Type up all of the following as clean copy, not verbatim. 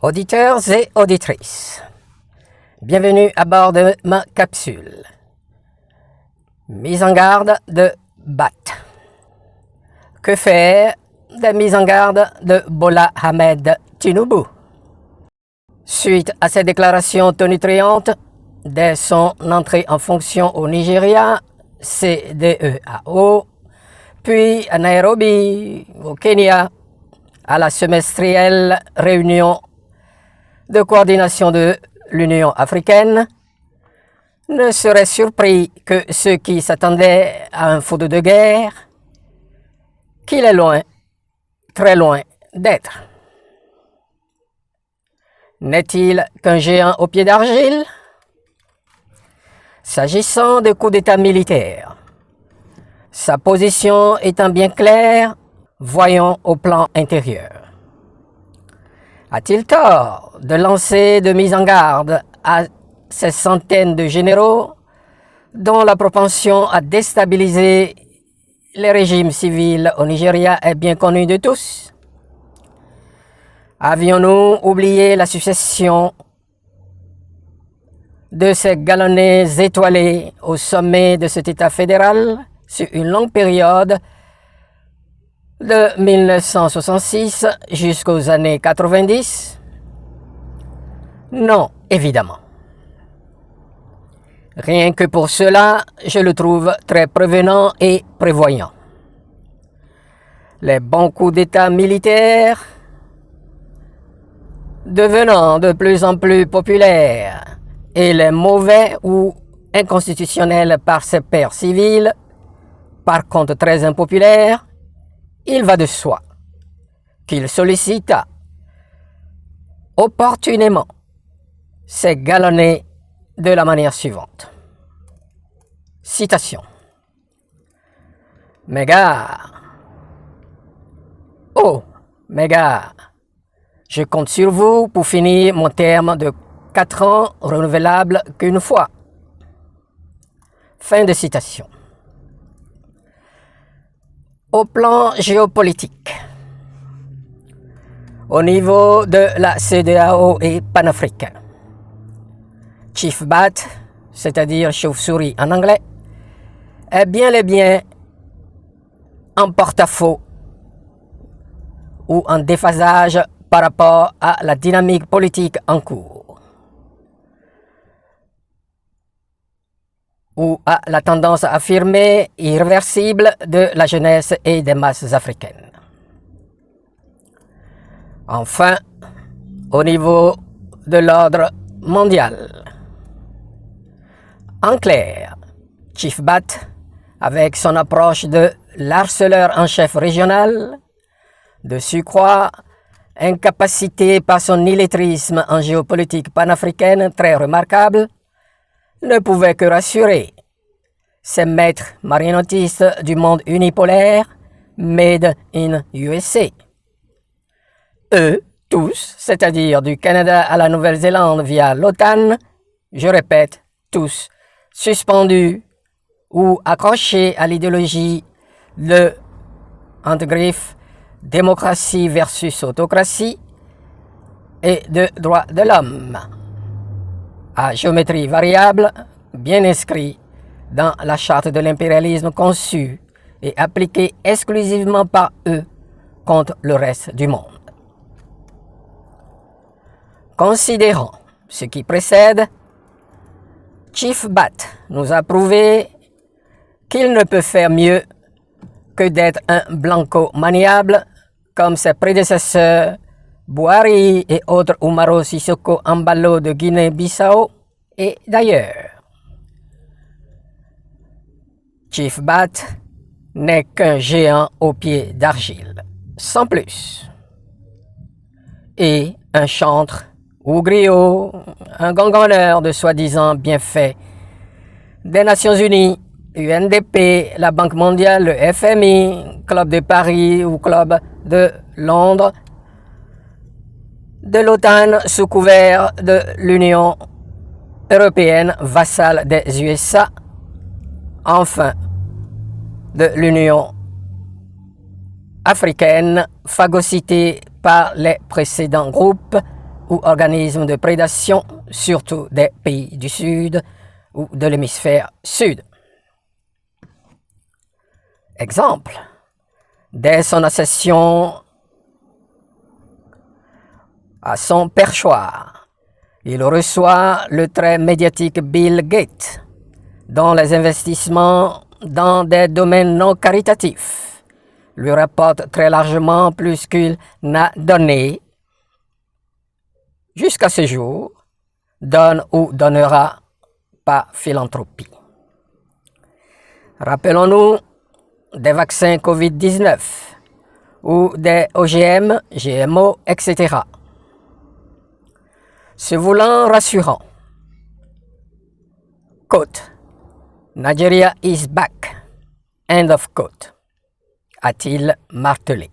Auditeurs et auditrices, bienvenue à bord de ma capsule. Mise en garde de BAT. Que faire des mises en garde de Bola Ahmed Tinubu? Suite à ses déclarations tonitruantes dès son entrée en fonction au Nigeria, CDEAO, puis à Nairobi, au Kenya, à la semestrielle réunion de coordination de l'Union africaine, ne seraient surpris que ceux qui s'attendaient à un feu de guerre, qu'il est loin, très loin d'être. N'est-il qu'un géant au pied d'argile? S'agissant de coup d'État militaire, sa position étant bien claire, voyons au plan intérieur. A-t-il tort de lancer de mise en garde à ces centaines de généraux dont la propension à déstabiliser les régimes civils au Nigeria est bien connue de tous? Avions-nous oublié la succession de ces galonnets étoilés au sommet de cet État fédéral sur une longue période de 1966 jusqu'aux années 90? Non, évidemment. Rien que pour cela, je le trouve très prévenant et prévoyant. Les bons coups d'État militaires devenant de plus en plus populaires et les mauvais ou inconstitutionnels par ses pairs civils, par contre très impopulaires, il va de soi qu'il sollicita opportunément ces galonnets de la manière suivante. Citation. Mes gars, oh, mes gars, je compte sur vous pour finir mon terme de 4 ans renouvelable qu'une fois. Fin de citation. Au plan géopolitique, au niveau de la CEDEAO et panafricain, Chief Bat, c'est-à-dire chauve-souris en anglais, est bien et bien en porte-à-faux ou en déphasage par rapport à la dynamique politique en cours, ou à la tendance affirmée irréversible de la jeunesse et des masses africaines. Enfin, au niveau de l'ordre mondial, en clair, Chief Bat, avec son approche de l'harceleur en chef régional, de surcroît incapacité par son illettrisme en géopolitique panafricaine très remarquable, ne pouvait que rassurer ces maîtres marionettistes du monde unipolaire, made in USA. Eux, tous, c'est-à-dire du Canada à la Nouvelle-Zélande via l'OTAN, je répète, tous, suspendus ou accrochés à l'idéologie de, entre griffes, démocratie versus autocratie et de droits de l'homme, à géométrie variable, bien inscrit dans la charte de l'impérialisme conçue et appliquée exclusivement par eux contre le reste du monde. Considérant ce qui précède, Chief Bat nous a prouvé qu'il ne peut faire mieux que d'être un blanco maniable comme ses prédécesseurs Buhari et autres Umaro Sissoko Embalo de Guinée-Bissau et d'ailleurs. Chief Bat n'est qu'un géant au pied d'argile, sans plus. Et un chantre ou griot, un gangonneur de soi-disant bienfaits des Nations Unies, UNDP, la Banque mondiale, le FMI, Club de Paris ou Club de Londres, de l'OTAN sous couvert de l'Union européenne, vassale des USA, enfin de l'Union africaine, phagocytée par les précédents groupes ou organismes de prédation, surtout des pays du Sud ou de l'hémisphère Sud. Exemple, dès son accession à son perchoir, il reçoit le très médiatique Bill Gates, dont les investissements dans des domaines non caritatifs lui rapportent très largement plus qu'il n'a donné jusqu'à ce jour, donne ou donnera par philanthropie. Rappelons-nous des vaccins COVID-19 ou des OGM, GMO, etc. Se voulant rassurant, quote, Nigeria is back, end of quote, a-t-il martelé.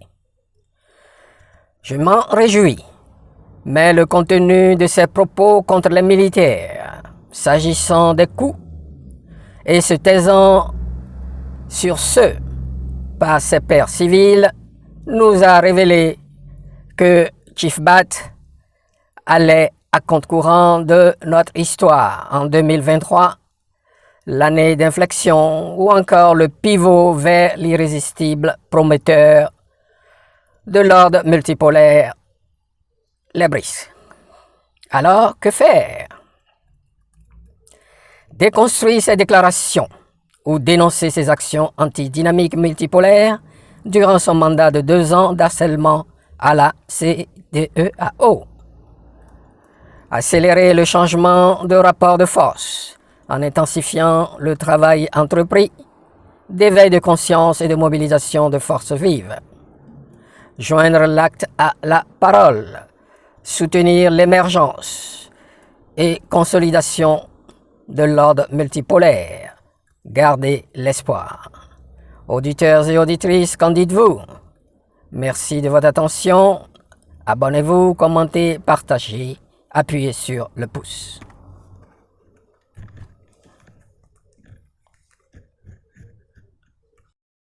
Je m'en réjouis, mais le contenu de ses propos contre les militaires, s'agissant des coups, et se taisant sur ceux par ses pairs civils, nous a révélé que Chief Bat allait à contre-courant de notre histoire en 2023, l'année d'inflexion ou encore le pivot vers l'irrésistible prometteur de l'ordre multipolaire, les BRICS. Alors, que faire? Déconstruire ces déclarations ou dénoncer ses actions anti-dynamique multipolaire durant son mandat de 2 ans d'harcèlement à la CEDEAO. Accélérer le changement de rapport de force en intensifiant le travail entrepris d'éveil de conscience et de mobilisation de forces vives. Joindre l'acte à la parole, soutenir l'émergence et consolidation de l'ordre multipolaire, garder l'espoir. Auditeurs et auditrices, qu'en dites-vous? Merci de votre attention. Abonnez-vous, commentez, partagez, appuyez sur le pouce.